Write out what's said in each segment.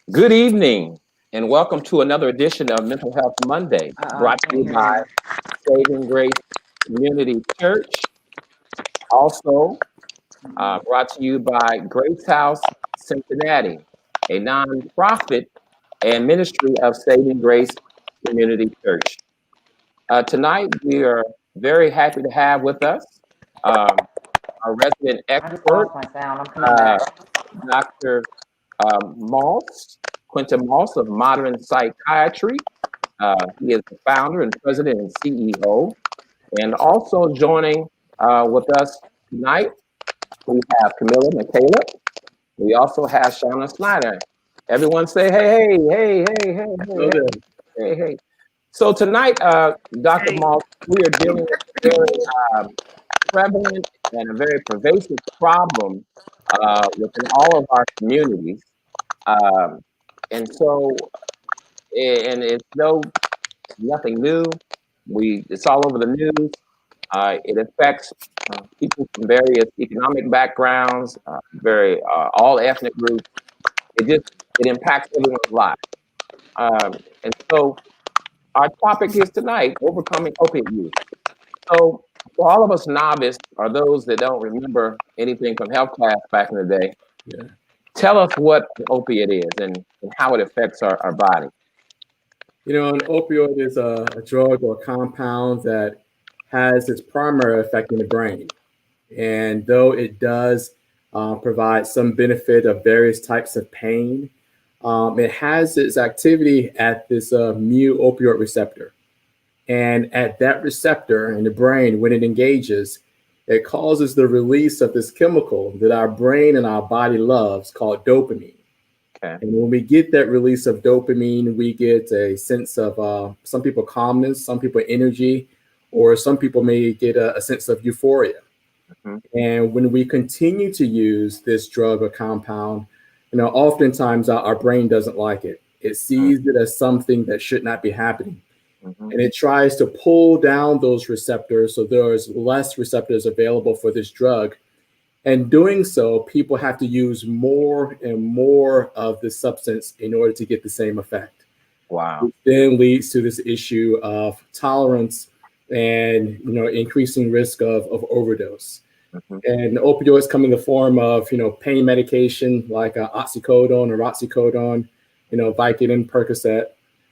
Good evening, and welcome to another edition of Mental Health Monday, I brought to can't you hear by you. Saving Grace Community Church, also brought to you by Grace House Cincinnati, a nonprofit and ministry of Saving Grace Community Church. Tonight, we are very happy to have with us um, our resident I just expert, lost my sound. I'm coming uh, back. Dr. Moss, Quentin Moss of Modern Psychiatry. He is the founder and president and CEO. And also joining with us tonight, we have Camilla McCaleb. We also have Shauna Snyder. Everyone say, hey, hey, hey, hey, hey, hey, Hello hey, there. hey, hey. So tonight, Dr. Moss, we are dealing with a very prevalent and a very pervasive problem within all of our communities. Um, and so, and it's nothing new. It's all over the news. It affects people from various economic backgrounds, all ethnic groups. It impacts everyone's life. And so our topic is tonight overcoming opiate use. So for all of us novice or those that don't remember anything from health class back in the day, Yeah. tell us what an opiate is and how it affects our body. An opioid is a drug or compound that has its primary effect in the brain. And though it does provide some benefit of various types of pain, it has its activity at this mu opioid receptor. And at that receptor in the brain, when it engages, it causes the release of this chemical that our brain and our body loves called dopamine. Okay. And when we get that release of dopamine, we get a sense of some people calmness, some people energy, or some people may get a sense of euphoria. Hmm. And when we continue to use this drug or compound, oftentimes our brain doesn't like it. It sees it as something that should not be happening. Hmm. And it tries to pull down those receptors so there's less receptors available for this drug. And doing so, people have to use more and more of the substance in order to get the same effect. Wow. Which then leads to this issue of tolerance and increasing risk of overdose. Hmm. And opioids come in the form of pain medication like oxycodone or oxycodone, Vicodin, Percocet.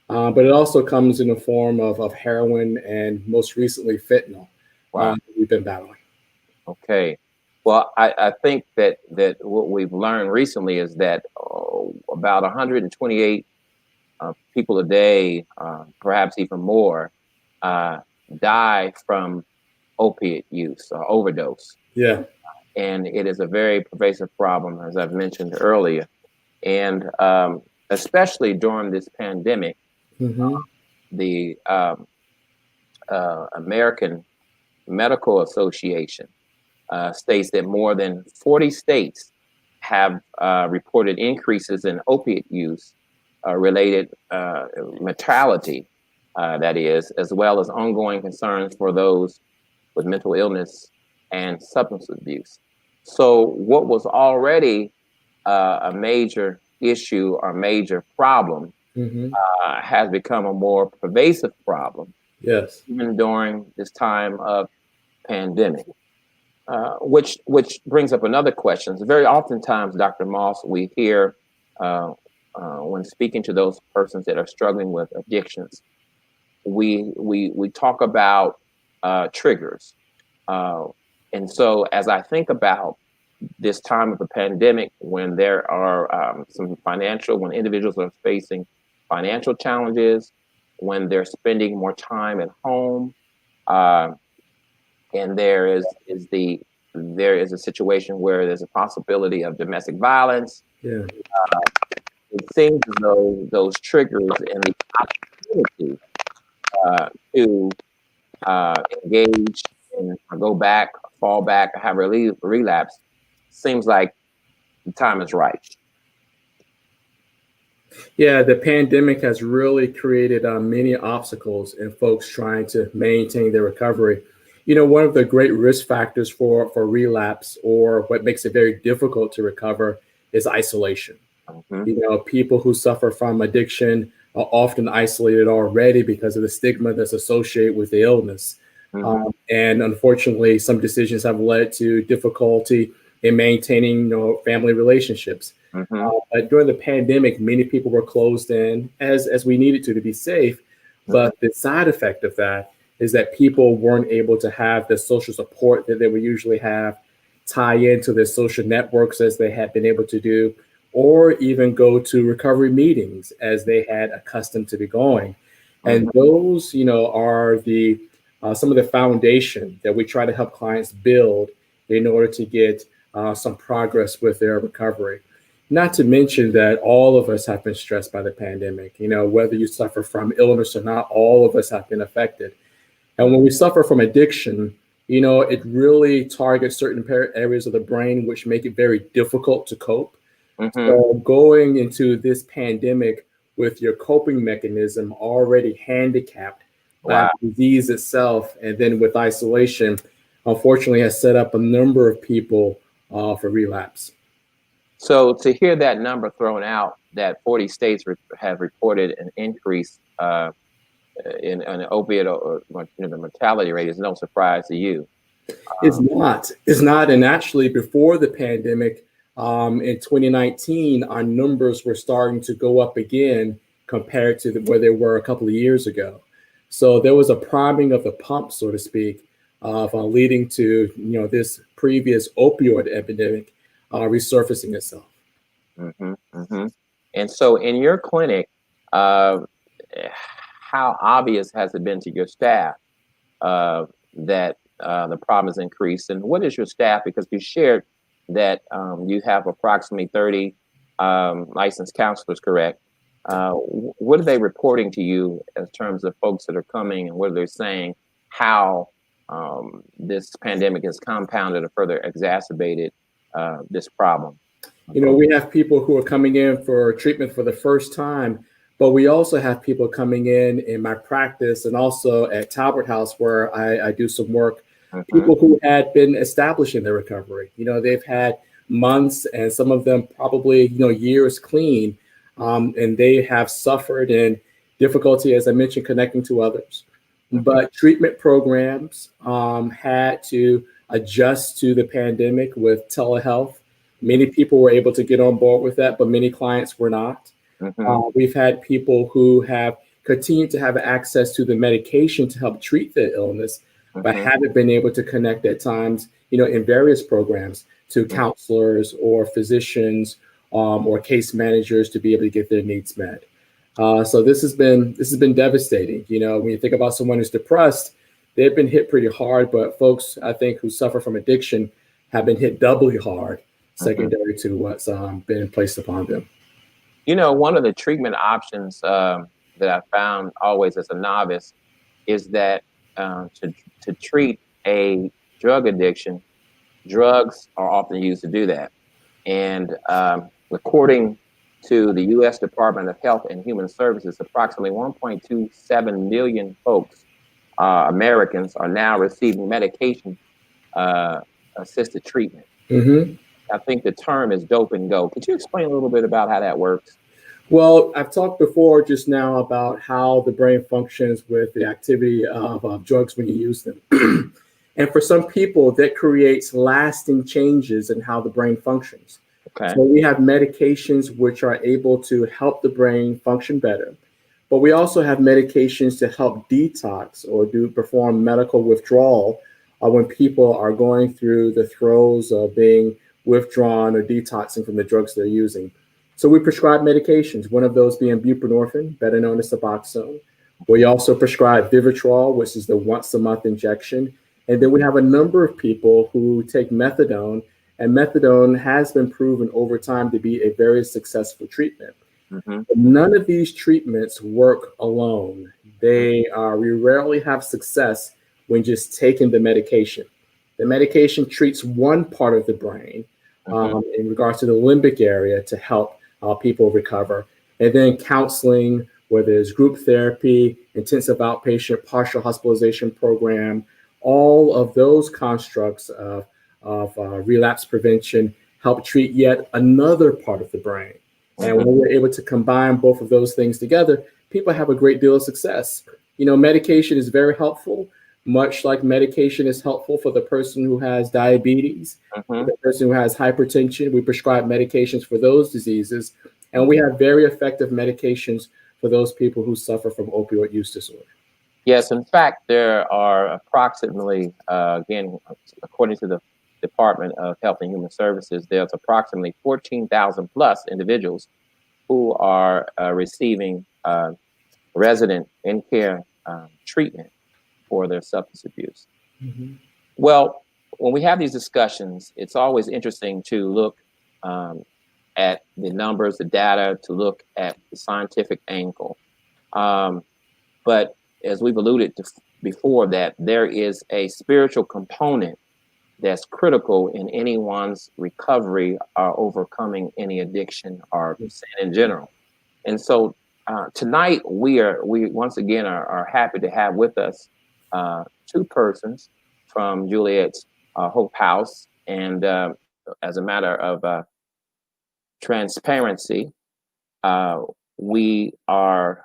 But it also comes in the form of heroin and most recently fentanyl. Wow. We've been battling. Okay. Well, I think that what we've learned recently is that about 128 people a day, perhaps even more, uh, die from opiate use or overdose. Yeah. And it is a very pervasive problem, as I've mentioned earlier. And especially during this pandemic, Mm-hmm. the American Medical Association states that more than 40 states have reported increases in opiate use related mortality, that is, as well as ongoing concerns for those with mental illness and substance abuse. So, what was already a major issue or major problem Mm-hmm. has become a more pervasive problem, Yes. even during this time of pandemic. Which brings up another question. So very oftentimes, Dr. Moss, we hear uh, when speaking to those persons that are struggling with addictions, we talk about triggers. Uh, and so, as I think about this time of the pandemic, when there are when individuals are facing financial challenges, when they're spending more time at home, uh, and there is a situation where there's a possibility of domestic violence. Yeah. It seems as though those triggers and the opportunity to engage and go back, fall back, have a relapse seems like the time is right. Yeah, the pandemic has really created many obstacles in folks trying to maintain their recovery. One of the great risk factors for relapse or what makes it very difficult to recover is isolation. Mm-hmm. People who suffer from addiction are often isolated already because of the stigma that's associated with the illness. Mm-hmm. And unfortunately, some decisions have led to difficulty in maintaining, family relationships. Mm-hmm. But during the pandemic, many people were closed in as we needed to be safe. Mm-hmm. But the side effect of that is that people weren't able to have the social support that they would usually have, tie into their social networks as they had been able to do, or even go to recovery meetings as they had accustomed to be going. And Mm-hmm. those, are the some of the foundation that we try to help clients build in order to get some progress with their recovery. Not to mention that all of us have been stressed by the pandemic. Whether you suffer from illness or not, all of us have been affected. And when we suffer from addiction, it really targets certain areas of the brain, which make it very difficult to cope. Mm-hmm. So going into this pandemic with your coping mechanism already handicapped by Wow. the disease itself, and then with isolation, unfortunately has set up a number of people for relapse. So to hear that number thrown out, that 40 states have reported an increase in an opiate the mortality rate is no surprise to you. It's not. It's not. And actually, before the pandemic, in 2019, our numbers were starting to go up again compared to where they were a couple of years ago. So there was a priming of the pump, so to speak, of leading to this previous opioid epidemic resurfacing itself. Mm-hmm. Mm-hmm. And so in your clinic, uh, how obvious has it been to your staff that the problem has increased? And what is your staff? Because you shared that you have approximately 30 licensed counselors, correct? What are they reporting to you in terms of folks that are coming, and what are they saying? How this pandemic has compounded or further exacerbated this problem? We have people who are coming in for treatment for the first time, but we also have people coming in my practice and also at Talbot House where I do some work. Mm-hmm. People who had been establishing their recovery. They've had months and some of them probably years clean, and they have suffered in difficulty, as I mentioned, connecting to others. Mm-hmm. But treatment programs had to adjust to the pandemic with telehealth. Many people were able to get on board with that, but many clients were not. Mm-hmm. We've had people who have continued to have access to the medication to help treat their illness, but Mm-hmm. haven't been able to connect at times, in various programs to counselors or physicians or case managers to be able to get their needs met. So this has been devastating. When you think about someone who's depressed, they've been hit pretty hard, but folks I think who suffer from addiction have been hit doubly hard, Mm-hmm. secondary to what's been placed upon them. One of the treatment options that I found always as a novice is that to treat a drug addiction, drugs are often used to do that. And according to the U.S. Department of Health and Human Services, approximately 1.27 million folks, Americans, are now receiving medication assisted treatment. Hmm. I think the term is dope and go. Could you explain a little bit about how that works? Well, I've talked before just now about how the brain functions with the activity of drugs when you use them. And for some people, that creates lasting changes in how the brain functions. Okay. So we have medications which are able to help the brain function better. But we also have medications to help detox or do perform medical withdrawal when people are going through the throes of being withdrawn or detoxing from the drugs they're using. So we prescribe medications, one of those being buprenorphine, better known as Suboxone. We also prescribe Vivitrol, which is the once a month injection. And then we have a number of people who take methadone, and methadone has been proven over time to be a very successful treatment. Mm-hmm. None of these treatments work alone. We rarely have success when just taking the medication. The medication treats one part of the brain Mm-hmm. in regards to the limbic area to help people recover. And then counseling, whether it's group therapy, intensive outpatient, partial hospitalization program, all of those constructs of relapse prevention help treat yet another part of the brain. And when we're able to combine both of those things together, people have a great deal of success. Medication is very helpful, much like medication is helpful for the person who has diabetes, for the person who has hypertension. We prescribe medications for those diseases, and we have very effective medications for those people who suffer from opioid use disorder. Yes, in fact, there are approximately, again, according to the Department of Health and Human Services, there's approximately 14,000 plus individuals who are receiving resident in care treatment for their substance abuse. Mm-hmm. Well, when we have these discussions, it's always interesting to look at the numbers, the data, to look at the scientific angle. But as we've alluded to before, that there is a spiritual component that's critical in anyone's recovery or overcoming any addiction or sin in general. And so tonight we once again are happy to have with us two persons from Juliet's Hope House, and as a matter of transparency, we are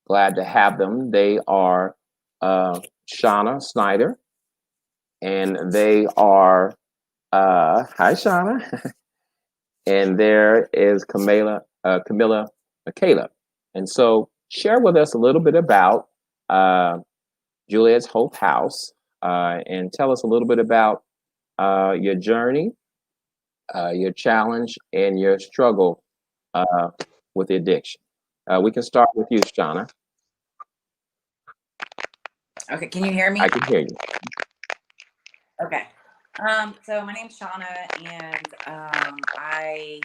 glad to have them. They are Shauna Snyder, and they are hi Shauna, and there is Camilla Michaela. And so share with us a little bit about Juliet's Hope House, and tell us a little bit about your journey, your challenge, and your struggle with the addiction. We can start with you, Shauna. Okay, can you hear me? I can hear you. Okay. So my name's Shauna, and I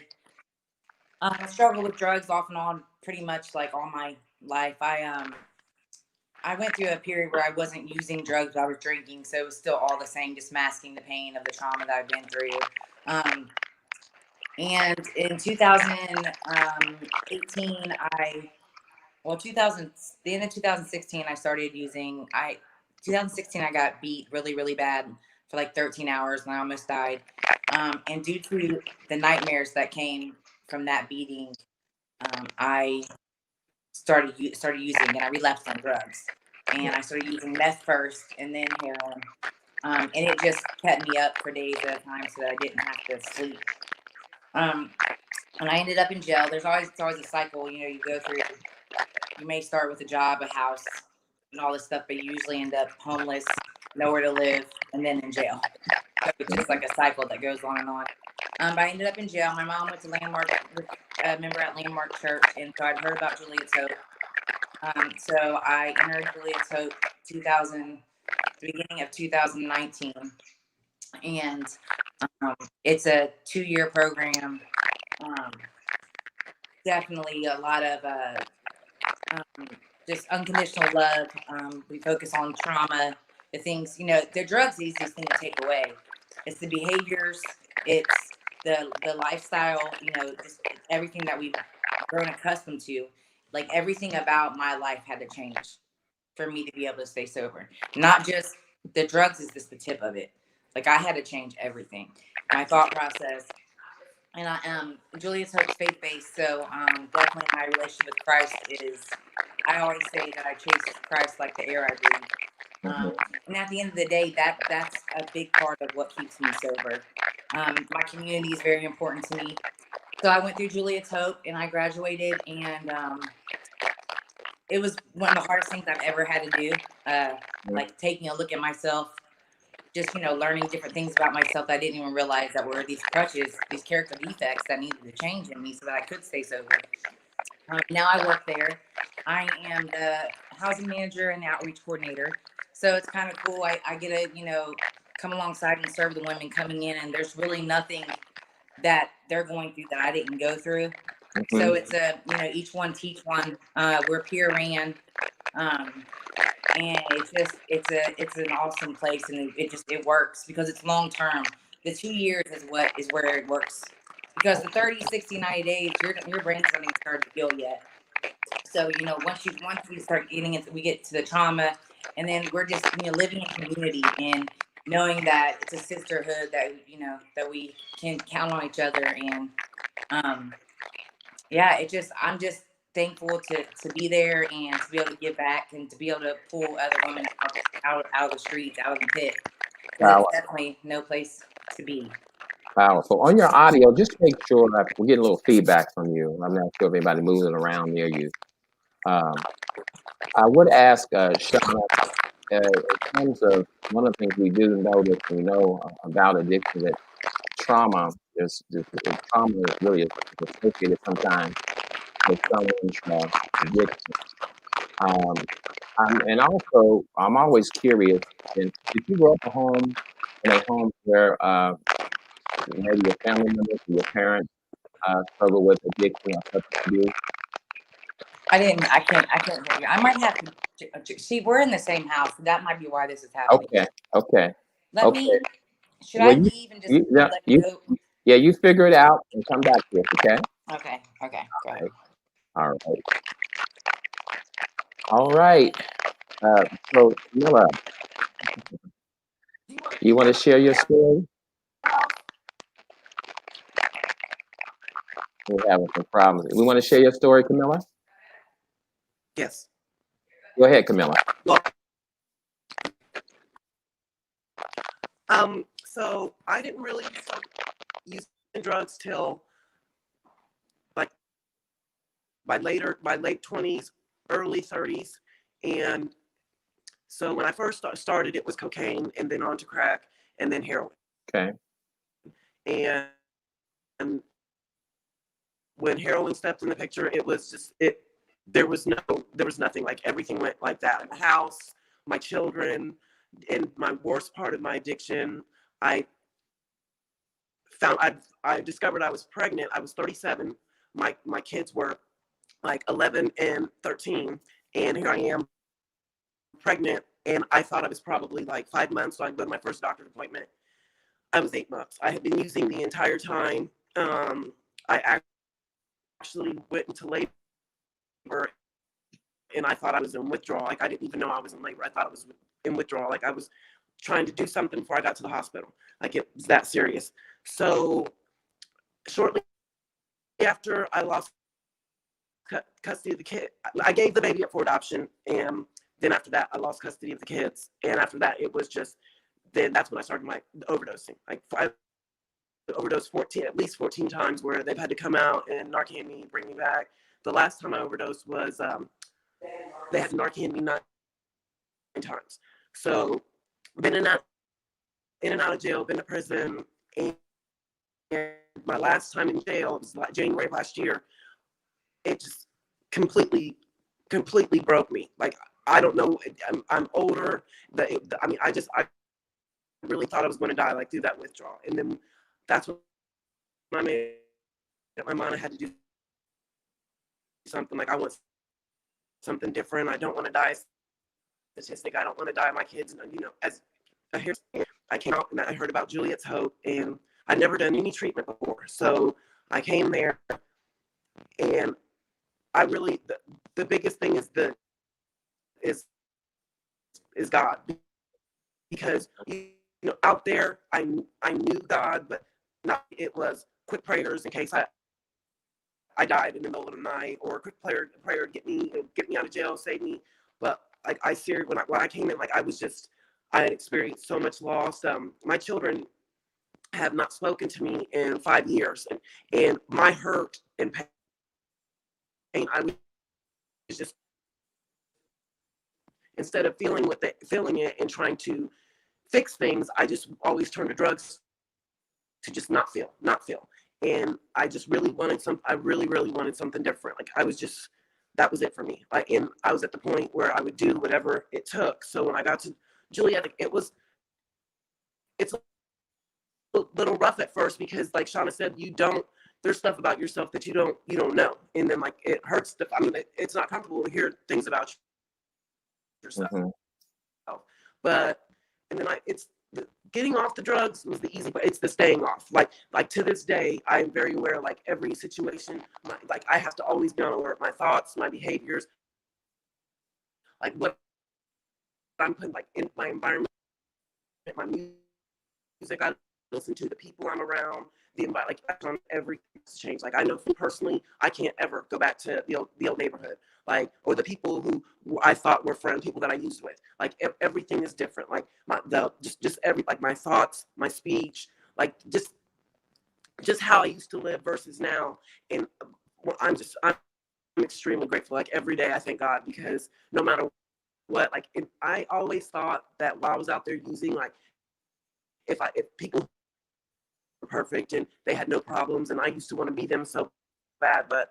struggle with drugs off and on pretty much like all my life. I went through a period where I wasn't using drugs, but I was drinking, so it was still all the same, just masking the pain of the trauma that I've been through. And in 2018, the end of 2016, I started using. 2016, I got beat really, really bad for like 13 hours, and I almost died. And due to the nightmares that came from that beating, I started using, and I relapsed on drugs. And I started using meth first, and then heroin. And it just kept me up for days at a time, so that I didn't have to sleep. And I ended up in jail. It's always a cycle. You go through. You may start with a job, a house, and all this stuff, but you usually end up homeless, nowhere to live, and then in jail. So it's just like a cycle that goes on and on. But I ended up in jail. My mom went to Landmark, a member at Landmark Church, and so I'd heard about Juliet's Hope. So I entered Juliet's Hope the beginning of 2019, and it's a 2-year program. Definitely a lot of just unconditional love. We focus on trauma, the things, the drugs, the easiest thing to take away. It's the behaviors, it's the lifestyle, just everything that we've grown accustomed to. Like everything about my life had to change for me to be able to stay sober. Not just the drugs is just the tip of it. Like I had to change everything. My thought process. And Juliet's Hope's faith-based, so definitely my relationship with Christ is, I always say that I chase Christ like the air I breathe. And at the end of the day, that's a big part of what keeps me sober. My community is very important to me. So I went through Juliet's Hope, and I graduated, and it was one of the hardest things I've ever had to do, like taking a look at myself, just, learning different things about myself that I didn't even realize that were these crutches, these character defects that needed to change in me so that I could stay sober. Now I work there. I am the housing manager and the outreach coordinator. So it's kind of cool. I get to, come alongside and serve the women coming in, and there's really nothing that they're going through that I didn't go through. So it's each one teach one. We're peer ran. And it's an awesome place, and it works because it's long term. The 2 years is where it works, because the 30, 60, 90 days, your brain's not even started to heal yet. So once we start getting into, we get to the trauma, and then we're just living in community and knowing that it's a sisterhood, that that we can count on each other, and yeah, I'm just thankful to be there and to be able to give back and to be able to pull other women out of the streets, out of the pit, because it's Power, definitely no place to be. powerful. On your audio, just make sure that we're getting a little feedback from you. I'm not sure if anybody moving around near you. Um, I would ask Shauna, in terms of one of the things we do notice, we know about addiction, that trauma trauma is really associated sometimes with someone's addiction. Um, and also, I'm always curious. Did you grow up in a home where maybe your family members or your parents struggle with addiction or substance abuse? I didn't. I can't hear you. I might have to. See, we're in the same house. That might be why this is happening. Okay, okay, Let okay. me. Should I Well, leave and just you, yeah, let you, it go? yeah, you figure it out and come back to us. Okay. Okay. Okay. Go ahead. All right. All right. All right. So Camilla, you want to share your story? We're having some problems. We want to share your story, Camilla. Yes. Go ahead, Camilla. Well, so I didn't really start using drugs till like my late 20s, early 30s. And so when I first started, it was cocaine and then on to crack and then heroin. Okay. And when heroin stepped in the picture, it was just it. There was nothing. Like everything went like that. My house, my children, and my worst part of my addiction. I found I discovered I was pregnant. I was 37. My kids were like 11 and 13, and here I am pregnant. And I thought I was probably like 5 months, so I go to my first doctor's appointment. I was 8 months. I had been using the entire time. I actually went into labor, and I thought I was in withdrawal. Like I didn't even know I was in labor. I thought I was in withdrawal. Like I was trying to do something before I got to the hospital. Like it was that serious. So shortly after I lost custody of the kid, I gave the baby up for adoption, and then after that, I lost custody of the kids. And after that, it was just then that's when I started my overdosing. Like I overdosed at least 14 times, where they've had to come out and Narcan me, bring me back. The last time I overdosed was they had to Narcan me 9 times. So been in and out of jail, been to prison, and my last time in jail was like January of last year. It just completely broke me. Like I don't know. I'm older. I really thought I was going to die like through that withdrawal, and then that's when I made up my mind I had to do something. Like I want something different. I don't want to die statistic. I don't want to die. My kids, as I came out and I heard about Juliet's Hope, and I'd never done any treatment before. So I came there, and I really the biggest thing is is God, because out there I knew God, but not it was quick prayers in case I died in the middle of the night, or a quick prayer to get me out of jail, save me. But like I seriously, when I came in, like I had experienced so much loss. My children have not spoken to me in 5 years, and my hurt and pain, I was just, instead of feeling it and trying to fix things, I just always turned to drugs to just not feel. And I just really wanted I really, really wanted something different. Like that was it for me. And I was at the point where I would do whatever it took. So when I got to Juliet, it's a little rough at first, because like Shauna said, there's stuff about yourself that you don't know. And then like it hurts it's not comfortable to hear things about yourself. Mm-hmm. But and then it's getting off the drugs was the easy, but it's the staying off. Like to this day, I am very aware. Like every situation, like I have to always be on alert. My thoughts, my behaviors, like what I'm putting like in my environment, my music. listen to, the people I'm around, the environment, like everything's changed. Like I know personally, I can't ever go back to the old neighborhood, like, or the people who I thought were friends, people that I used with. Like everything is different. Like just every, like my thoughts, my speech, like just how I used to live versus now. And I'm extremely grateful. Like every day I thank God, because no matter what, like I always thought that while I was out there using, like if people were perfect and they had no problems, and I used to want to be them so bad, but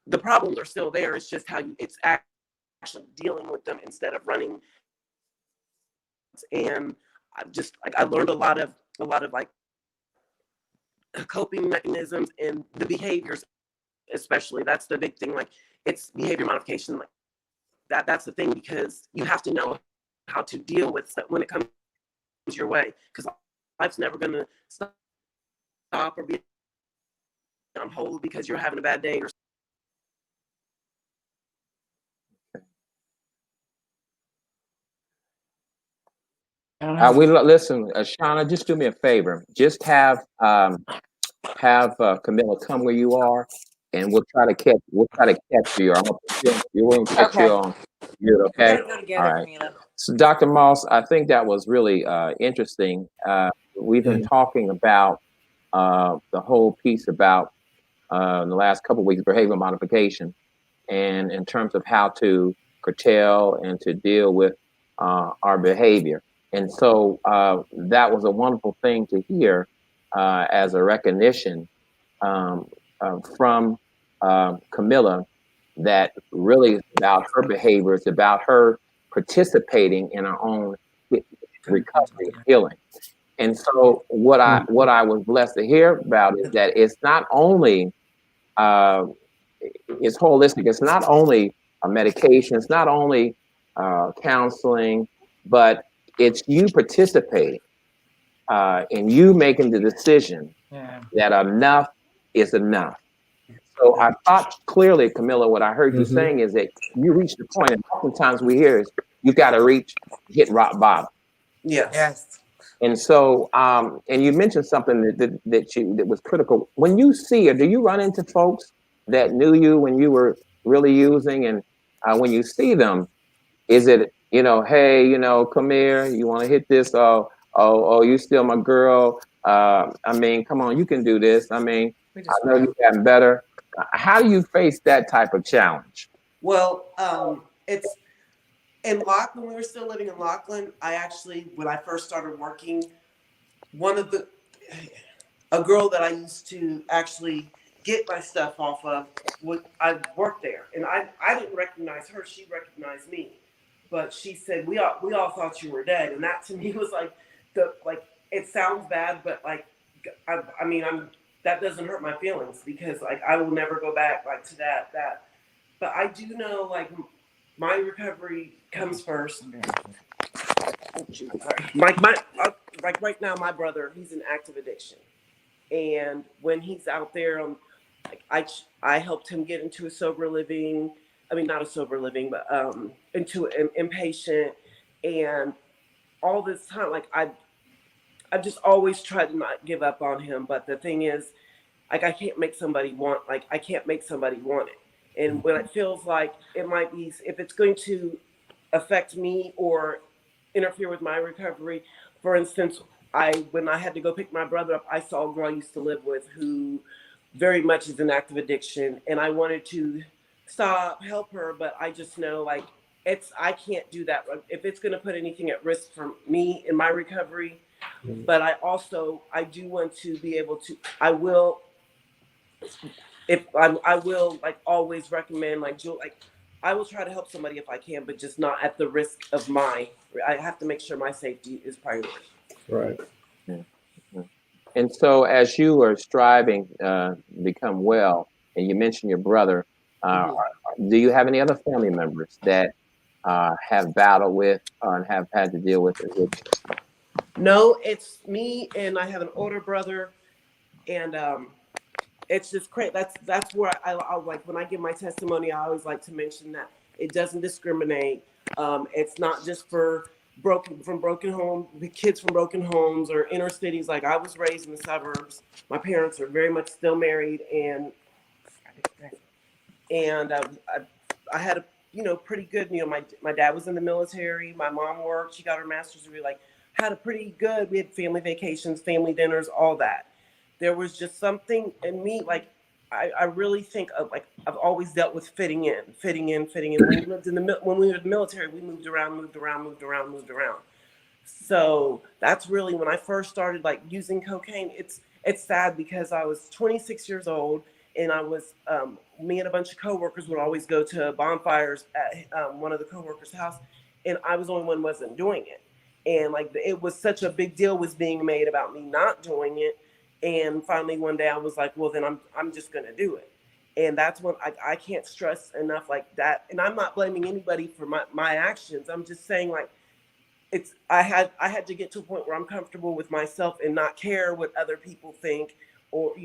the problems are still there. It's just how it's actually dealing with them instead of running. And I just, like, I learned a lot of like coping mechanisms and the behaviors, especially. That's the big thing. Like it's behavior modification. Like that's the thing, because you have to know how to deal with stuff when it comes your way, because life's never going to stop or be on hold because you're having a bad day. Or Listen, Shauna, just do me a favor. Just have Camilla come where you are, and we'll try to catch you. I'm gonna put you and catch you Okay. on mute. We Okay. gotta go All together, right. Camila. So, Dr. Moss, I think that was really interesting. We've been Yeah. talking about the whole piece about in the last couple of weeks, behavior modification, and in terms of how to curtail and to deal with our behavior. And so that was a wonderful thing to hear as a recognition um, from Camilla, that really is about her behavior. It's about her participating in her own recovery and healing. And so what I was blessed to hear about is that it's not only uh, it's holistic. It's not only a medication. It's not only counseling, but it's you participating and you making the decision Yeah. that enough is enough. So I thought clearly, Camilla, what I heard you Mm-hmm. saying is that you reach the point, and oftentimes we hear is you got to hit rock bottom. yes, Yes. And so, and you mentioned something that was critical. When you see, or do you run into folks that knew you when you were really using, and when you see them, is it, hey, come here, you want to hit this? Oh, you still my girl. I mean, come on, you can do this. I mean, We I just know run. you've gotten better. How do you face that type of challenge? well, it's in Lock when we were still living in Lockland. I actually, when I first started working, one of the a girl that I used to actually get my stuff off of, I worked there, and I didn't recognize her. She recognized me, but she said we all thought you were dead, and that to me was like it sounds bad, but like I mean that doesn't hurt my feelings, because like I will never go back like to that. But I do know, like, my recovery comes first. Like right now, my brother, he's in active addiction. And when he's out there, like I helped him get into a sober living. I mean, not a sober living, but into an inpatient. And all this time, like I've just always tried to not give up on him. But the thing is, like I can't make somebody want it. And when it feels like it might be, if it's going to affect me or interfere with my recovery. For instance, when I had to go pick my brother up, I saw a girl I used to live with who very much is in active addiction, and I wanted to stop, help her, but I just know, like, I can't do that if it's going to put anything at risk for me in my recovery. But I do want to be able to. I will, like, always recommend, like, I will try to help somebody if I can, but just not at the risk of I have to make sure my safety is priority. Right. Mhm. And so, as you are striving to become well, and you mentioned your brother, uh, Mhm. do you have any other family members that have battled with and have had to deal with addiction? No, it's me, and I have an older brother, and it's just great. That's where I like, when I give my testimony, I always like to mention that it doesn't discriminate. It's not just for broken home, the kids from broken homes or inner cities. Like I was raised in the suburbs. My parents are very much still married, and I had a pretty good. My dad was in the military. My mom worked. She got her master's degree. Like had a pretty good. We had family vacations, family dinners, all that. There was just something in me like. I really think of like I've always dealt with fitting in. When we lived when we were in the military, we moved around. So that's really when I first started like using cocaine. It's sad because I was 26 years old and I was me and a bunch of coworkers would always go to bonfires at one of the coworkers' house, and I was the only one who wasn't doing it. And like it was such a big deal was being made about me not doing it. And finally one day I was like, well then I'm just gonna do it. And that's when I can't stress enough like that. And I'm not blaming anybody for my actions. I'm just saying like I had to get to a point where I'm comfortable with myself and not care what other people think or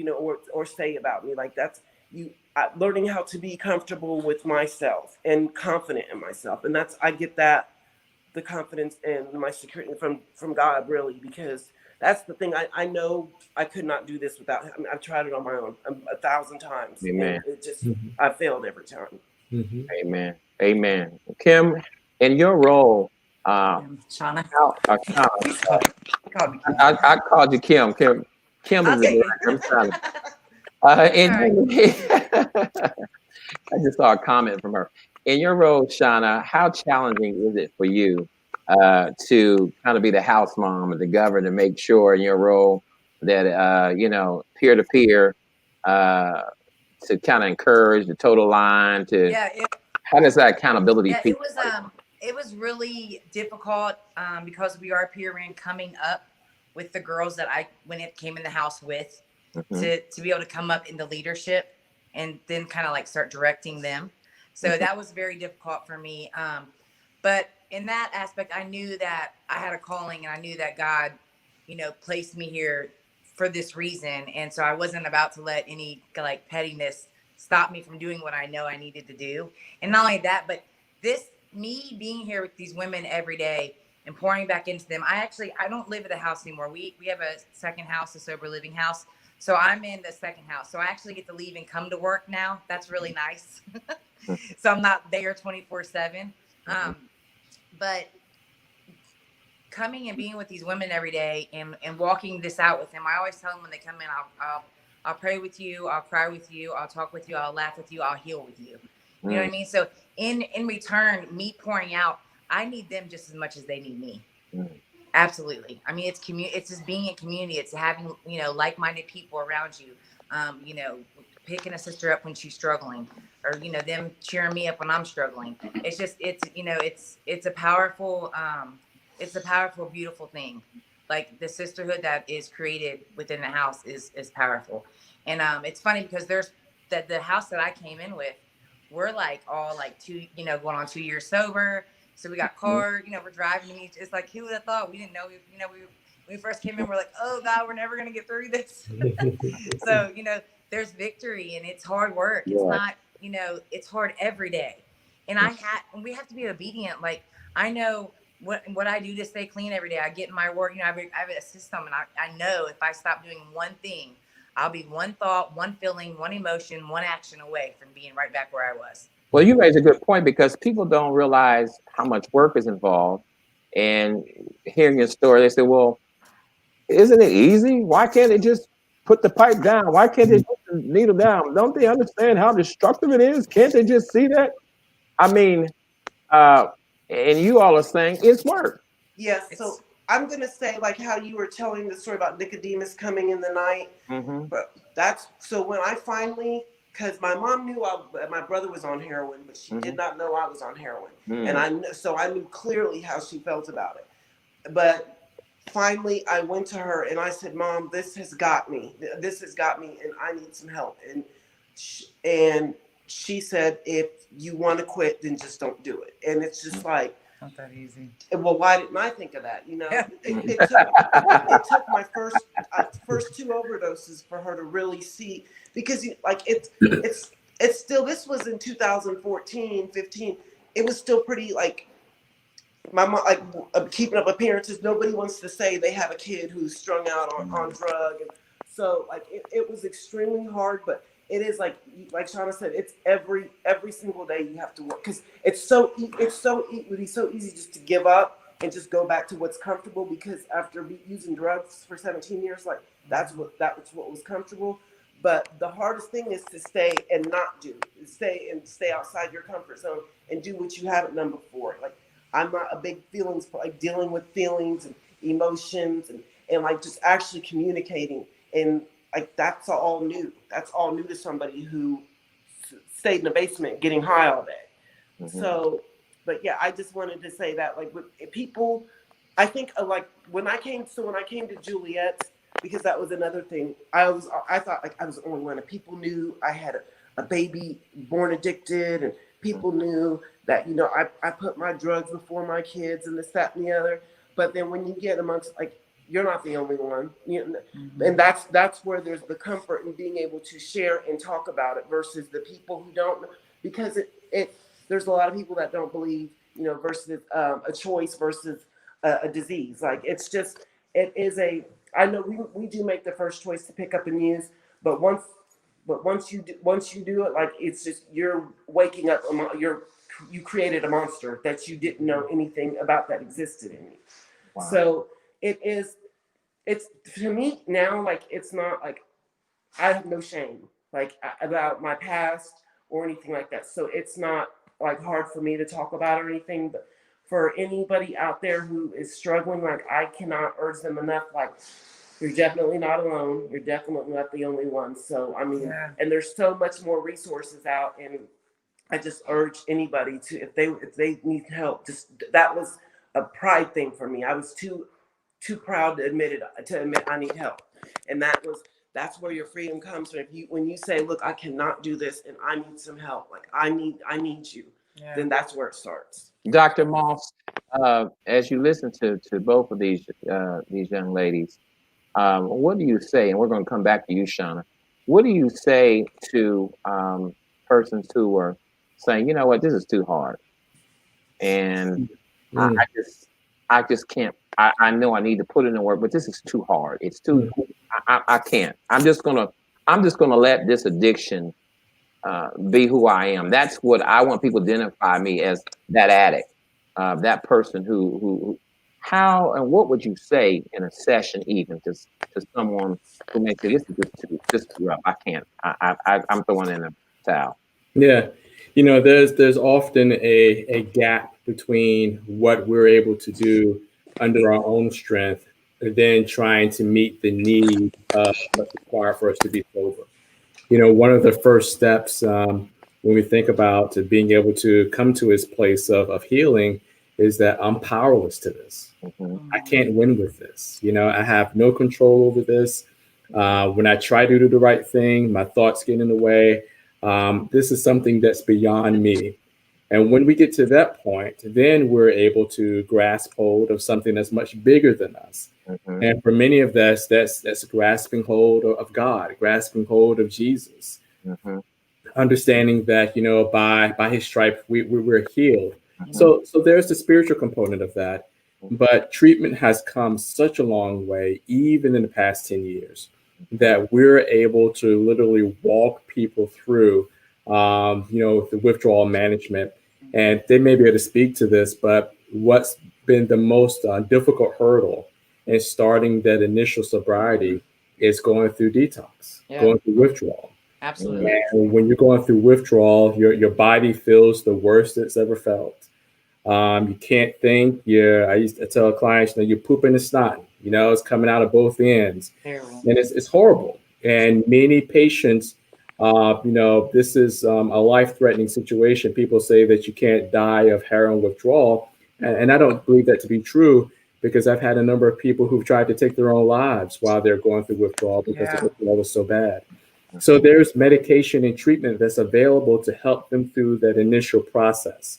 say about me. Like that's learning how to be comfortable with myself and confident in myself. And that's I get that the confidence and my security from God really, because that's the thing. I know I could not do this without him. I mean, I've tried it on my own 1,000 times Amen. and it just I failed every time. Mm-hmm. Amen. Amen. Kim, in your role, Shauna. Shauna, Called me Kim. I called you Kim. Kim I'll is the take director. I'm it. Shauna. I just saw a comment from her. In your role, Shauna, how challenging is it for you to kind of be the house mom and the governor to make sure in your role that peer to peer to kind of encourage the total line to Yeah, how does that accountability yeah, piece it was really difficult because we are peering coming up with the girls that I when it came in the house with to be able to come up into leadership and then kind of like start directing them. So that was very difficult for me. But in that aspect, I knew that I had a calling and I knew that God, placed me here for this reason. And so I wasn't about to let any like pettiness stop me from doing what I know I needed to do. And not only that, but me being here with these women every day and pouring back into them. I don't live at the house anymore. We have a second house, a sober living house. So I'm in the second house. So I actually get to leave and come to work now. That's really nice. So I'm not there 24/7. But coming and being with these women every day and walking this out with them, I always tell them when they come in, I'll pray with you, I'll cry with you, I'll talk with you, I'll laugh with you, I'll heal with you. You know what I mean? So in return, me pouring out, I need them just as much as they need me. Absolutely. I mean, it's just being in community. It's having, like-minded people around you, picking a sister up when she's struggling or, them cheering me up when I'm struggling. It's just, it's a powerful, beautiful thing. Like the sisterhood that is created within the house is powerful. And it's funny because there's the house that I came in with, we're like all like going on 2 years sober. So we got cars, we're driving to meet. It's like, who would have thought? We didn't know. When we first came in, we're like, oh God, we're never gonna get through this. So there's victory, and it's hard work. It's not, it's hard every day. And we have to be obedient. Like I know what I do to stay clean every day. I get in my work. I have a system, and I know if I stop doing one thing, I'll be one thought, one feeling, one emotion, one action away from being right back where I was. Well, you raise a good point because people don't realize how much work is involved. And hearing your story, they say, well, isn't it easy? Why can't they just put the pipe down? Why can't they put the needle down? Don't they understand how destructive it is? Can't they just see that? I mean, and you all are saying it's work. Yes. So I'm going to say like how you were telling the story about Nicodemus coming in the night. But that's so when I finally, because my mom knew my brother was on heroin, but she did not know I was on heroin. And I knew clearly how she felt about it. But finally I went to her and I said, Mom, this has got me and I need some help. And she said, if you want to quit, then just don't do it. And it's just like, not that easy. Well, why didn't I think of that? It took my first 2 overdoses for her to really see, because it's still, this was in 2014, 15. It was still pretty like my mom, like keeping up appearances. Nobody wants to say they have a kid who's strung out on drug, and so like it was extremely hard. But it is like Shauna said, it's every single day you have to work because it would be so easy just to give up and just go back to what's comfortable because after using drugs for 17 years, like that's what was comfortable. But the hardest thing is to stay and not do, stay outside your comfort zone and do what you haven't done before. Like I'm not a big feelings, like dealing with feelings and emotions and like just actually communicating. And like that's all new. That's all new to somebody who stayed in the basement getting high all day. Mm-hmm. So, but yeah, I just wanted to say that like with people, I think like when I came to Juliet's, because that was another thing. I thought like I was the only one, and people knew I had a baby born addicted, and people knew that I put my drugs before my kids and this that and the other. But then when you get amongst like you're not the only one, and that's where there's the comfort in being able to share and talk about it versus the people who don't, because it there's a lot of people that don't believe versus a choice versus a disease. Like it's just it is a I know we do make the first choice to pick up and use, but once you do it, like it's just you're waking up. You created a monster that you didn't know anything about that existed in you. Wow. So it's to me now like it's not like I have no shame like about my past or anything like that. So it's not like hard for me to talk about or anything, but for anybody out there who is struggling, like I cannot urge them enough. Like you're definitely not alone. You're definitely not the only one. So I mean, and there's so much more resources out, and I just urge anybody to if they need help. Just that was a pride thing for me. I was too proud to admit I need help, and that's where your freedom comes from. When you say, look, I cannot do this, and I need some help. Like I need you. Then that's where it starts. Dr. Moss, as you listen to both of these young ladies, what do you say? And we're going to come back to you, Shauna. What do you say to persons who are saying, you know what, this is too hard, and I just can't. I know I need to put in the work, but this is too hard. It's too. I can't. I'm just gonna let this addiction be who I am. That's what I want people to identify me as, that addict, that person who. How and what would you say in a session, even to someone who may say this is just too rough? I can't. I'm throwing in the towel. Yeah, there's often a gap between what we're able to do under our own strength, and then trying to meet the need of what's required for us to be sober. One of the first steps when we think about being able to come to his place of healing is that I'm powerless to this. I can't win with this. I have no control over this. When I try to do the right thing, my thoughts get in the way. This is something that's beyond me. And when we get to that point, then we're able to grasp hold of something that's much bigger than us. And for many of us, that's grasping hold of God, grasping hold of Jesus, understanding that by His stripe we're healed. So there's the spiritual component of that. But treatment has come such a long way, even in the past 10 years, that we're able to literally walk people through, the withdrawal management. And they may be able to speak to this, but what's been the most difficult hurdle in starting that initial sobriety is going through detox, going through withdrawal. Absolutely. And when you're going through withdrawal, your body feels the worst it's ever felt. You can't think. I used to tell clients, you're pooping and snot. It's coming out of both ends, and it's horrible. And many patients, this is a life-threatening situation. People say that you can't die of heroin withdrawal, and I don't believe that to be true, because I've had a number of people who've tried to take their own lives while they're going through withdrawal because the withdrawal was so bad. So there's medication and treatment that's available to help them through that initial process.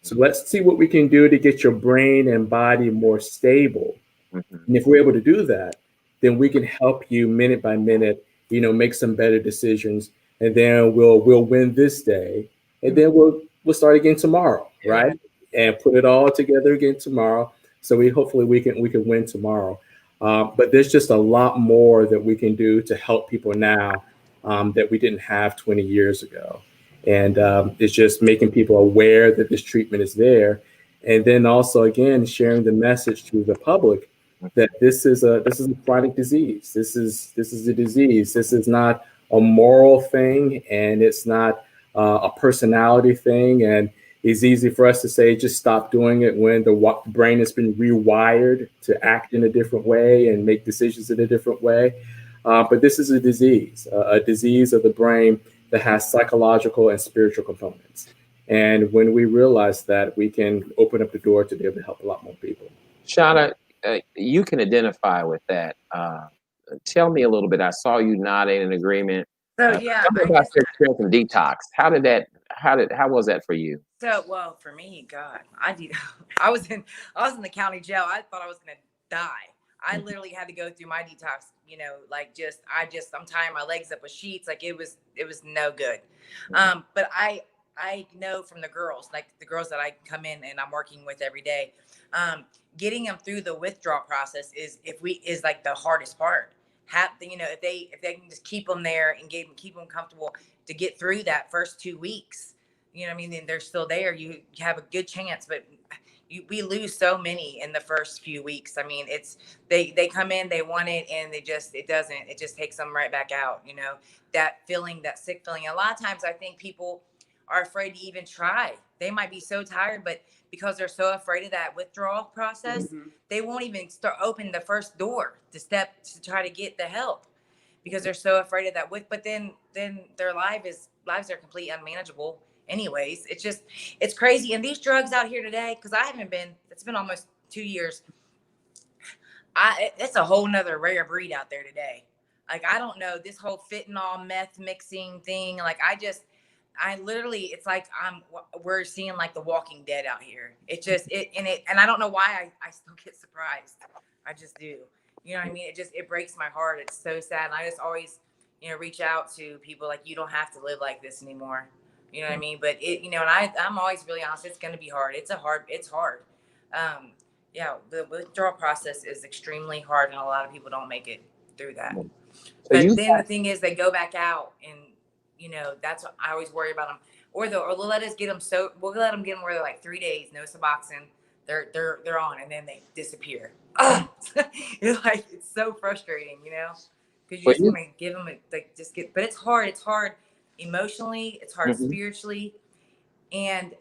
So let's see what we can do to get your brain and body more stable. And if we're able to do that, then we can help you minute by minute, make some better decisions. And then we'll win this day, and then we'll start again tomorrow, right? and put it all together again tomorrow. So hopefully we can win tomorrow. But there's just a lot more that we can do to help people now that we didn't have 20 years ago. And it's just making people aware that this treatment is there, and then also again sharing the message to the public that this is a chronic disease. This is a disease. This is not a moral thing, and it's not a personality thing. And it's easy for us to say just stop doing it when the brain has been rewired to act in a different way and make decisions in a different way. But this is a disease of the brain that has psychological and spiritual components. And when we realize that, we can open up the door to be able to help a lot more people. Shauna, you can identify with that. Tell me a little bit. I saw you nodding in agreement. So yeah, Tell me I about just your experience in detox. How was that for you? so well for me, God, I did. I was in I was in the county jail. I thought I was gonna die. I Mhm. literally had to go through my detox. Like I'm tying my legs up with sheets. Like it was no good. But I know from the girls, like the girls that I come in and I'm working with every day, getting them through the withdrawal process is like the hardest part. If they can just keep them there and keep them comfortable to get through that first 2 weeks, I mean, then they're still there. You have a good chance, but we lose so many in the first few weeks. I mean, they come in, they want it, and it just takes them right back out. That feeling, that sick feeling. A lot of times, I think people are afraid to even try. They might be so tired, but because they're so afraid of that withdrawal process, Mhm. they won't even start open the first door to step to try to get the help because they're so afraid of that. But then their lives are completely unmanageable. Anyways, it's crazy. And these drugs out here today, because I haven't been. It's been almost 2 years. It's a whole nother rare breed out there today. Like I don't know this whole fentanyl meth mixing thing. Like I literally, it's like we're seeing like the Walking Dead out here. And I don't know why I still get surprised. I just do. You know what I mean? It breaks my heart. It's so sad. And I just always, reach out to people like you don't have to live like this anymore. You know what I mean? But and I'm always really honest. It's going to be hard. It's hard. Um, yeah, the withdrawal process is extremely hard, and a lot of people don't make it through that. So But you then the thing is, they go back out, and that's what I always worry about them. Or they'll let us get them we'll let them get them where they're like 3 days, no Suboxone, they're on, and then they disappear. Oh, it's so frustrating, because you well just you want to give them like just get, but it's hard. It's hard emotionally. It's hard mhm, spiritually, and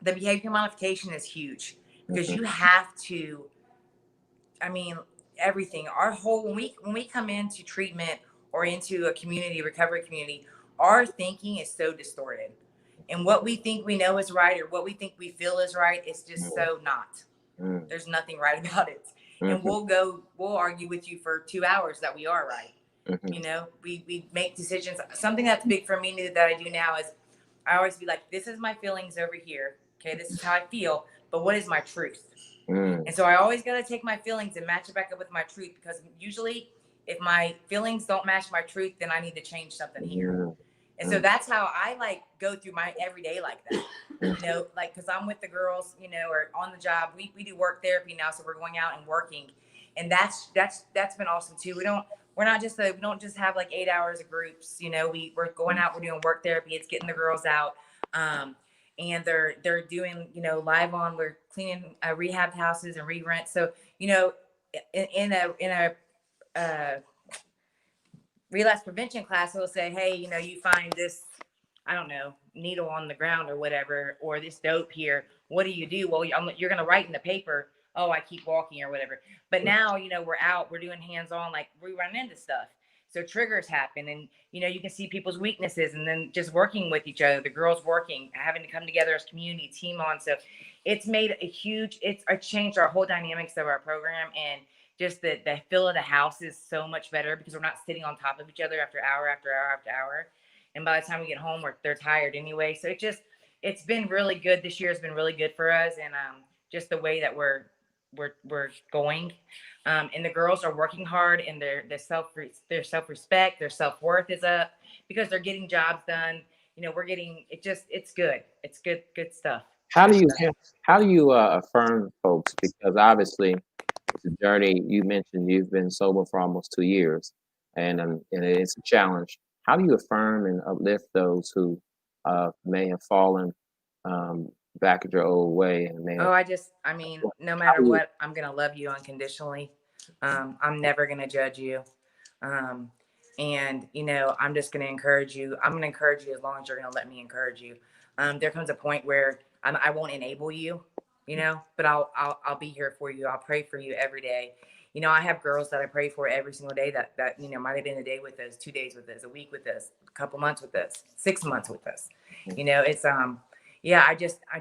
the behavior modification is huge because mhm, you have to. I mean, everything. Our whole when we come into treatment or into a community, recovery community, our thinking is so distorted. And what we think we know is right or what we think we feel is right is just mhm, so not. mhm, There's nothing right about it. And mhm, we'll argue with you for 2 hours that we are right. mhm, We make decisions. Something that's big for me that I do now is I always be like, this is my feelings over here. Okay, this is how I feel, but what is my truth? mhm, And so I always got to take my feelings and match it back up with my truth because usually if my feelings don't match my truth, then I need to change something here. mhm, And so that's how I like go through my everyday like that, mhm. like, cause I'm with the girls, or on the job, we do work therapy now. So we're going out and working, and that's been awesome too. We don't just have like 8 hours of groups, we're going out, we're doing work therapy. It's getting the girls out. And they're doing, live on, we're cleaning rehab houses and re-rent. So, in a uh, relapse prevention class, he'll say, hey, you find this, I don't know, needle on the ground or whatever, or this dope here. What do you do? Well, you're going to write in the paper, oh, I keep walking or whatever. But now, we're out, we're doing hands on, like we run into stuff. So triggers happen, and you can see people's weaknesses, and then just working with each other, the girls working, having to come together as community team on. So it's changed our whole dynamics of our program, and just the feel of the house is so much better because we're not sitting on top of each other after hour after hour after hour. And by the time we get home, they're tired anyway. So it's been really good. This year has been really good for us, and just the way that we're going. And the girls are working hard, and their self respect, their self worth is up because they're getting jobs done. We're getting it. It's good. It's good stuff. How do you affirm folks? Because obviously it's a journey. You mentioned you've been sober for almost 2 years, and it's a challenge. How do you affirm and uplift those who may have fallen um, back at your old way and may have? Oh, I mean, no How matter do you? what, I'm gonna love you unconditionally. I'm never gonna judge you. Um, and I'm just gonna encourage you. I'm gonna encourage you as long as you're gonna let me encourage you. There comes a point where I won't enable you, but I'll be here for you. I'll pray for you every day. I have girls that I pray for every single day that might have been a day with us, 2 days with us, a week with us, a couple months with us, 6 months with us. It's yeah, I just I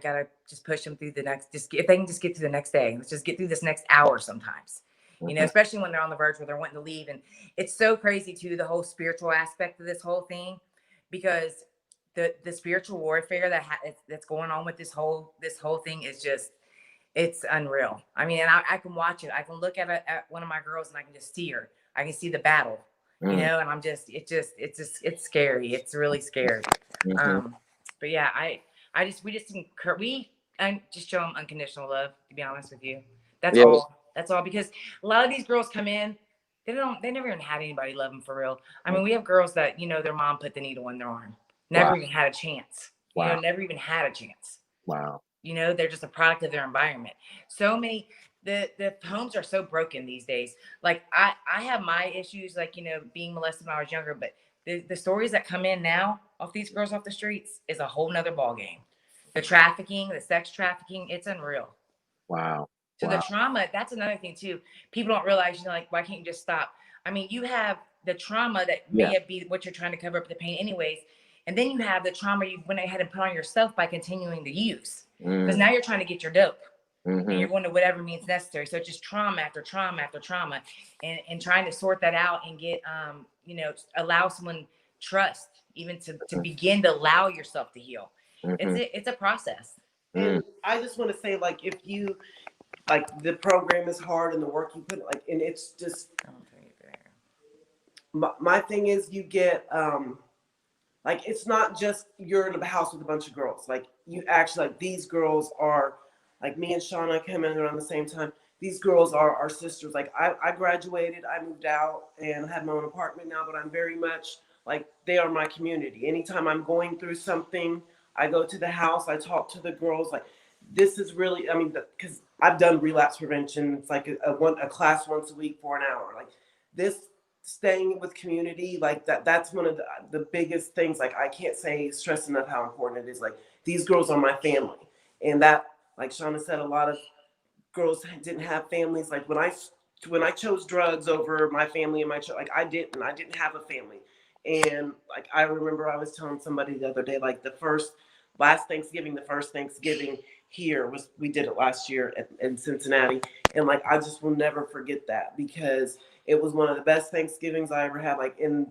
gotta just push them through the next. Just if they can just get through the next day, let's just get through this next hour. Sometimes, Mhm. especially when they're on the verge where they're wanting to leave, and it's so crazy too, the whole spiritual aspect of this whole thing, because the spiritual warfare that's going on with this whole thing is just, it's unreal. I mean, and I can watch it. I can look at one of my girls and I can just see her. I can see the battle, Mm, and it's scary. It's really scary. mhm. Um, but yeah, we just just show them unconditional love. To be honest with you, that's Yeah. all. That's all. Because a lot of these girls come in, they never even had anybody love them for real. I mean, we have girls that their mom put the needle in their arm, Wow. never even had a chance. Wow. Never even had a chance. Wow. They're just a product of their environment. So many, the homes are so broken these days. Like I have my issues, like being molested when I was younger, but the stories that come in now off these girls off the streets is a whole nother ball game. The trafficking, the sex trafficking, it's unreal. Wow. So the Wow. trauma, that's another thing too. People don't realize, like, why can't you just stop? I mean, you have the trauma that Yeah. may be what you're trying to cover up the pain anyways. And then you have the trauma you went ahead and put on yourself by continuing to use. Because Mm, now you're trying to get your dope and mhm. you're going to whatever means necessary. So it's just trauma after trauma after trauma, and trying to sort that out and get, allow someone trust, even to begin to allow yourself to heal. Mhm. It's a process. Mm. And I just want to say, like, if you like the program is hard and the work you put, like, and it's just my thing is you get like it's not just you're in a house with a bunch of girls. Like you actually like these girls are like me and Shauna came in around the same time. These girls are our sisters. Like I graduated, I moved out and have my own apartment now, but I'm very much like they are my community. Anytime I'm going through something, I go to the house, I talk to the girls. Like this is really, I mean, because I've done relapse prevention. It's like a class once a week for an hour. Like this staying with community like that's one of the biggest things. Like I can't say stress enough how important it is. Like these girls are my family, and that, like Shauna said, a lot of girls didn't have families. Like when I chose drugs over my family and like I didn't have a family. And like I remember I was telling somebody the other day, like the first Thanksgiving here was, we did it last year in Cincinnati. And like I just will never forget that because it was one of the best Thanksgivings I ever had. Like in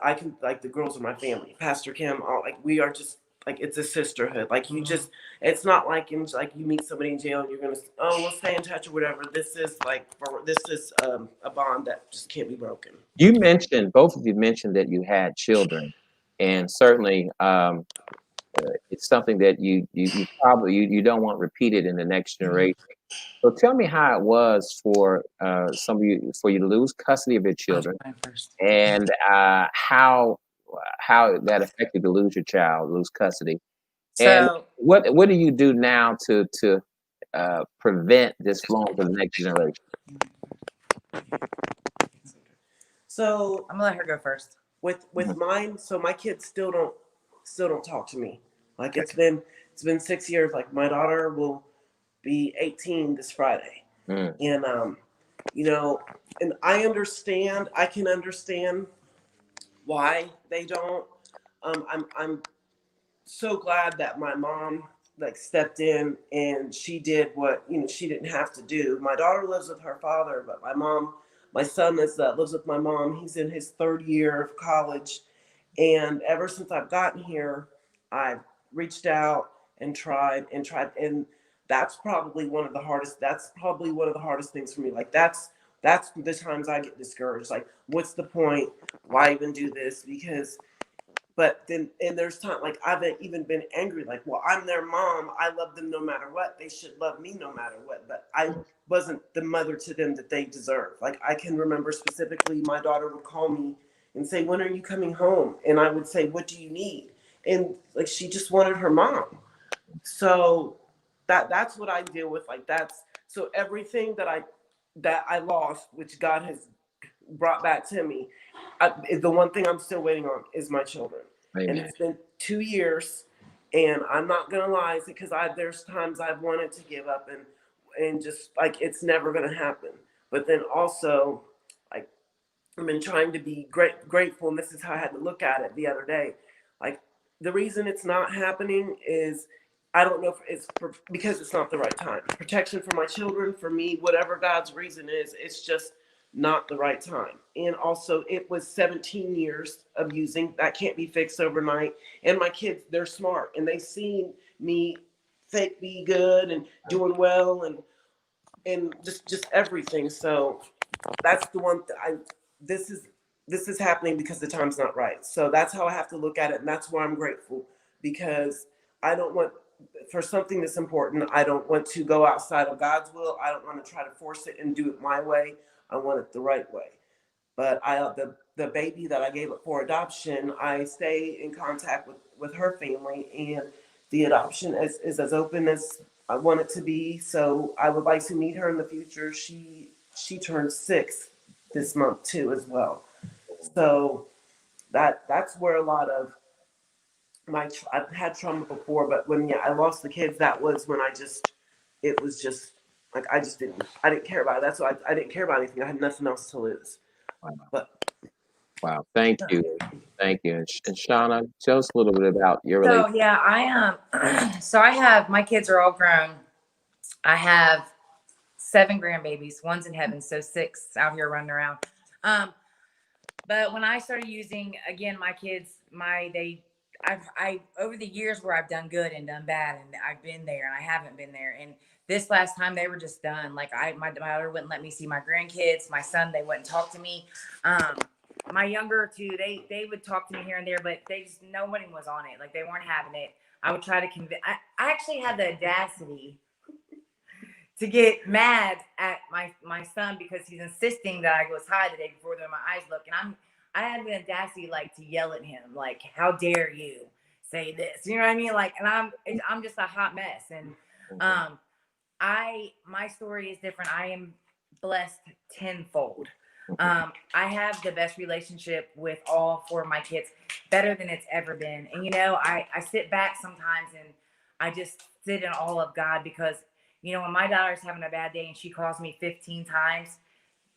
I can, like, the girls are my family. Pastor Kim, all, like we are just like it's a sisterhood. Like you just, it's not like in like you meet somebody in jail and you're gonna, oh, we'll stay in touch or whatever. This is like this is a bond that just can't be broken. You mentioned, both of you mentioned that you had children, and certainly it's something that you probably you don't want repeated in the next generation. So tell me how it was for some of you, for you to lose custody of your I'll children, try first. and how that affected to lose your child, lose custody, and So what do you do now to prevent this flowing to the next generation? So I'm gonna let her go first. with Mhm. mine, so my kids still don't talk to me. Like Okay. it's been 6 years. Like my daughter will be 18 this Friday, Mm, and you know, and I can understand why they don't. I'm so glad that my mom like stepped in and she did what she didn't have to do. My daughter lives with her father, but my son lives with my mom. He's in his third year of college, and ever since I've gotten here, I've reached out and tried, and that's probably one of the hardest. That's probably one of the hardest things for me. Like that's the times I get discouraged. Like, what's the point? Why even do this? Because But then, and there's time like I've even been angry, like, well, I'm their mom. I love them no matter what. They should love me no matter what. But I wasn't the mother to them that they deserve. Like I can remember specifically, my daughter would call me and say, "When are you coming home?" And I would say, "What do you need?" And like she just wanted her mom. So that's what I deal with. Like that's so everything that I lost, which God has brought back to me. The one thing I'm still waiting on is my children. And Amen. it's been 2 years, and I'm not gonna lie, because there's times I've wanted to give up and just like it's never gonna happen. But then also, like I've been trying to be grateful, and this is how I had to look at it the other day. Like the reason it's not happening is I don't know if it's because it's not the right time. Protection for my children, for me, whatever God's reason is, it's just not the right time. And also, it was 17 years of using that can't be fixed overnight. And my kids, they're smart, and they've seen me fake be good and doing well, and just everything. So that's the one I this is this is happening because the time's not right. So that's how I have to look at it, and that's why I'm grateful, because I don't want for something that's important, I don't want to go outside of God's will. I don't want to try to force it and do it my way. I want it the right way. But the baby that I gave up for adoption, I stay in contact with her family, and the adoption is as open as I want it to be. So I would like to meet her in the future. She turned 6 this month too as well. So that's where a lot of I've had trauma before, but when I lost the kids, that was when it was just like I didn't care about it. That's why I didn't care about anything. I had nothing else to lose. Wow. But Wow. Thank you. Thank you. And Shauna, tell us a little bit about your relationship. So yeah, I so I have my kids are all grown. I have 7 grandbabies. One's in heaven, so 6 out here running around. But when I started using again, my kids, I over the years where I've done good and done bad, and I've been there and I haven't been there. And this last time they were just done. Like my daughter wouldn't let me see my grandkids. My son, they wouldn't talk to me. My younger two, they would talk to me here and there, but nobody was on it. Like they weren't having it. I would try to convince. I actually had the audacity to get mad at my son because he's insisting that I go high the day before my eyes look, and I had the audacity like to yell at him like, "How dare you say this?" You know what I mean? Like, and I'm just a hot mess, and my story is different. I am blessed tenfold. I have the best relationship with all 4 of my kids, better than it's ever been. And I sit back sometimes and I just sit in awe of God, because when my daughter's having a bad day and she calls me 15 times,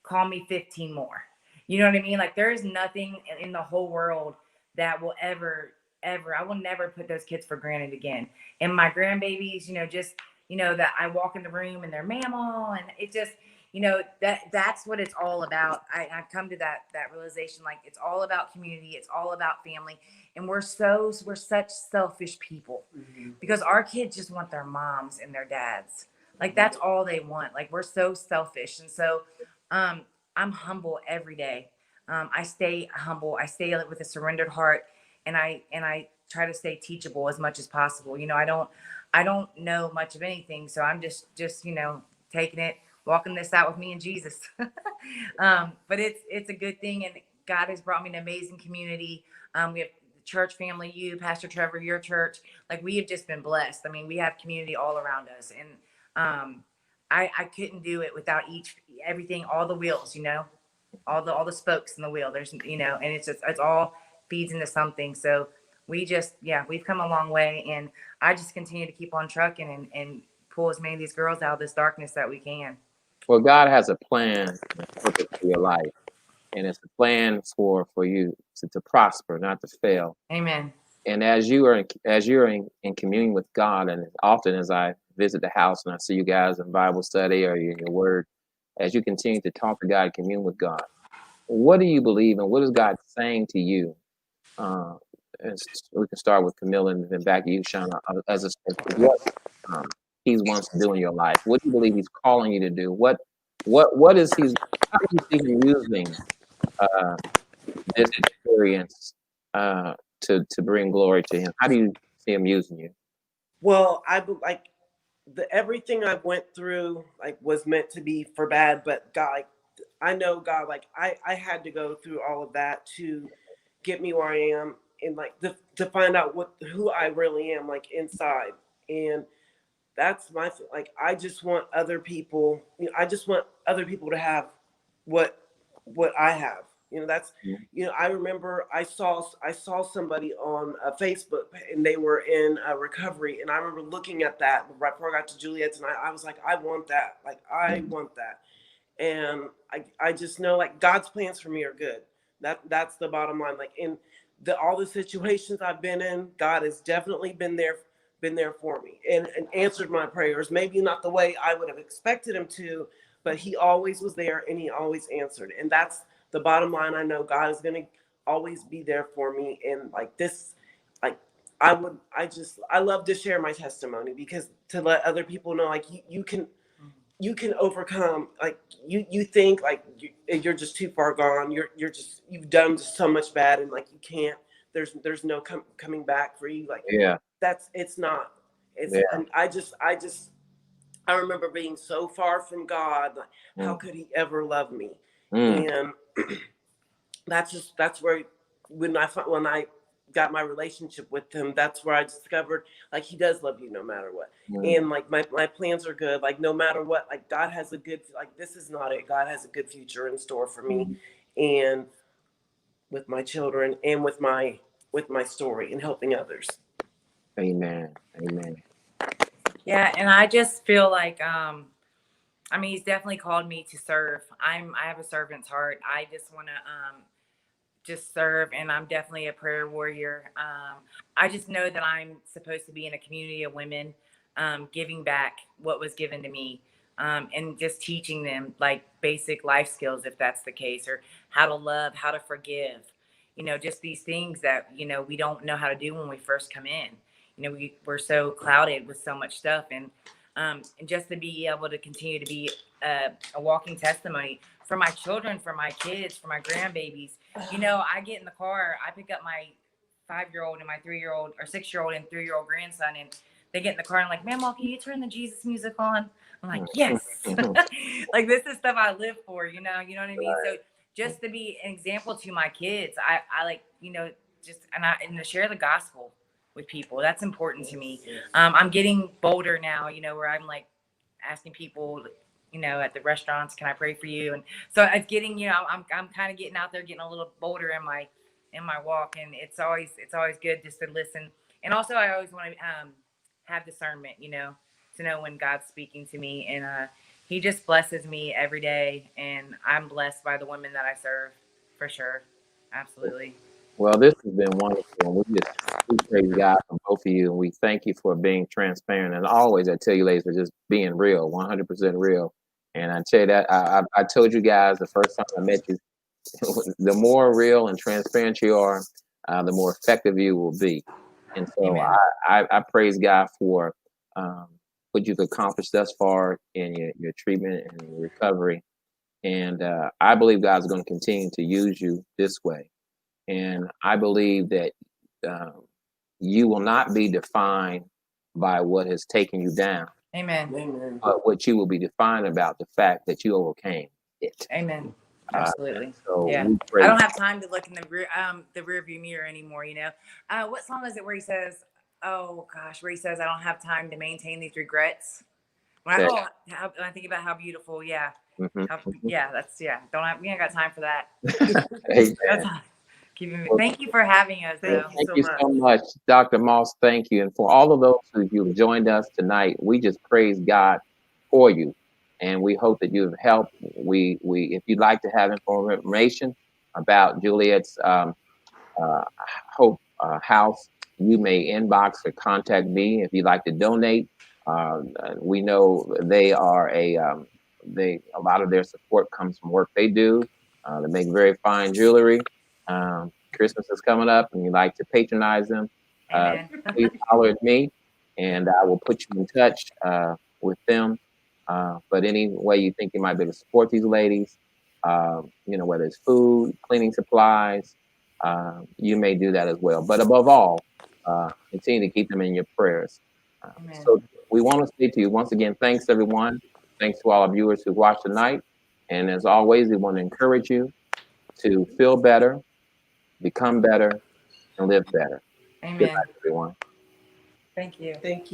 call me 15 more. You know what I mean? Like there is nothing in the whole world that will ever, I will never put those kids for granted again. And my grandbabies, just, that I walk in the room and they're mammal, and it just, that's what it's all about. I've come to that realization, like it's all about community. It's all about family. And we're such selfish people, because our kids just want their moms and their dads. Like that's all they want. Like we're so selfish. And so, I'm humble every day. I stay humble. I stay with a surrendered heart, and I try to stay teachable as much as possible. I don't know much of anything, so I'm just taking it, walking this out with me and Jesus. But it's a good thing, and God has brought me an amazing community. We have church family, you, Pastor Trevor, your church. Like we have just been blessed. I mean, we have community all around us, and I couldn't do it without everything, all the wheels, all the spokes in the wheel. There's, and it's all feeds into something. So we've come a long way, and I just continue to keep on trucking and pull as many of these girls out of this darkness that we can. Well, God has a plan and a purpose for your life, and it's a plan for you to prosper, not to fail. Amen. And as you're in communion with God, and often as I visit the house and I see you guys in Bible study or in your Word, as you continue to talk to God, commune with God, what do you believe, and what is God saying to you? And we can start with Camilla and then back to you, Shauna, as what He wants to do in your life. What do you believe He's calling you to do? What is He's? How do you see Him using this experience to bring glory to Him? How do you see Him using you? Well, like everything I went through like was meant to be for bad, but God, like, I know God, like I had to go through all of that to get me where I am, and like to find out who I really am, like inside. And that's like I just want other people, I just want other people to have what I have. That's, I remember I saw somebody on Facebook, and they were in recovery, and I remember looking at that right before I got to Juliet's, and I was like, I want that, like I want that. And I just know like God's plans for me are good. That's the bottom line. Like in all the situations I've been in, God has definitely been there for me, and answered my prayers. Maybe not the way I would have expected him to, but he always was there, and he always answered. And that's the bottom line. I know God is going to always be there for me. And like this, like I love to share my testimony, because to let other people know, like you can overcome. Like you think like you're just too far gone. You've done so much bad, and like you can't. There's no coming back for you. Like Yeah, it's not. It's yeah. and I remember being so far from God. Like, how Mm, could He ever love me? mm, And that's where when I got my relationship with Him, that's where I discovered like He does love you no matter what. mm. And like my plans are good. Like no matter what, like God has a good, like this is not it. God has a good future in store for me, Mm. and with my children, and with my story and helping others. Amen. Amen. Yeah, and I just feel like I mean, he's definitely called me to serve. I have a servant's heart. I just want to just serve, and I'm definitely a prayer warrior. I just know that I'm supposed to be in a community of women, giving back what was given to me, and just teaching them like basic life skills, if that's the case, or how to love, how to forgive. Just these things that we don't know how to do when we first come in. We're so clouded with so much stuff, and just to be able to continue to be a walking testimony for my children, for my kids, for my grandbabies. I get in the car, I pick up my 5-year-old and my 3-year-old or 6-year-old and 3-year-old grandson, and they get in the car and like, Mama, can you turn the Jesus music on? I'm like, yes. Like this is stuff I live for, you know what I mean? So just to be an example to my kids, I like, just, and to share the gospel with people. That's important to me. I'm getting bolder now, where I'm like asking people, at the restaurants, can I pray for you? And so it's getting, I'm kind of getting out there, getting a little bolder in my walk, and it's always good just to listen. And also, I always want to have discernment, to know when God's speaking to me, and He just blesses me every day, and I'm blessed by the women that I serve, for sure, absolutely. Well, this has been wonderful, and we praise God for both of you, and we thank you for being transparent. And always, I tell you, ladies, for just being real, 100% real. And I tell you that I told you guys the first time I met you, the more real and transparent you are, the more effective you will be. And so Amen. I praise God for um, what you've accomplished thus far in your treatment and your recovery. And I believe God's going to continue to use you this way. And I believe that um, you will not be defined by what has taken you down, Amen. Amen. but what you will be defined about the fact that you overcame it. Amen. Uh, Absolutely. so Yeah. we I praise. don't have time to look in the rear view mirror anymore, What song is it where he says, oh gosh, where he says, I don't have time to maintain these regrets? That. When I think about how beautiful, yeah. Mhm, mhm. Yeah, we ain't got time for that. Amen. That's keeping me. Thank you for having us though. Thank So you much. so much, Dr. Moss. Thank you. And for all of those who have joined us tonight, we just praise God for you. And we hope that you've helped. If you'd like to have information about Juliet's uh, Hope House, you may inbox or contact me if you'd like to donate. We know they are a lot of their support comes from work they do. They make very fine jewelry. Christmas is coming up, and you like to patronize them, uh, Amen. please holler at me, and I will put you in touch with them. But any way you think you might be able to support these ladies, whether it's food, cleaning supplies, you may do that as well. But above all, continue to keep them in your prayers. Amen. So we want to say to you once again, thanks everyone. Thanks to all our viewers who watched tonight. And as always, we want to encourage you to feel better, become better, and live better. Good Amen. night, everyone. Thank you. Thank you.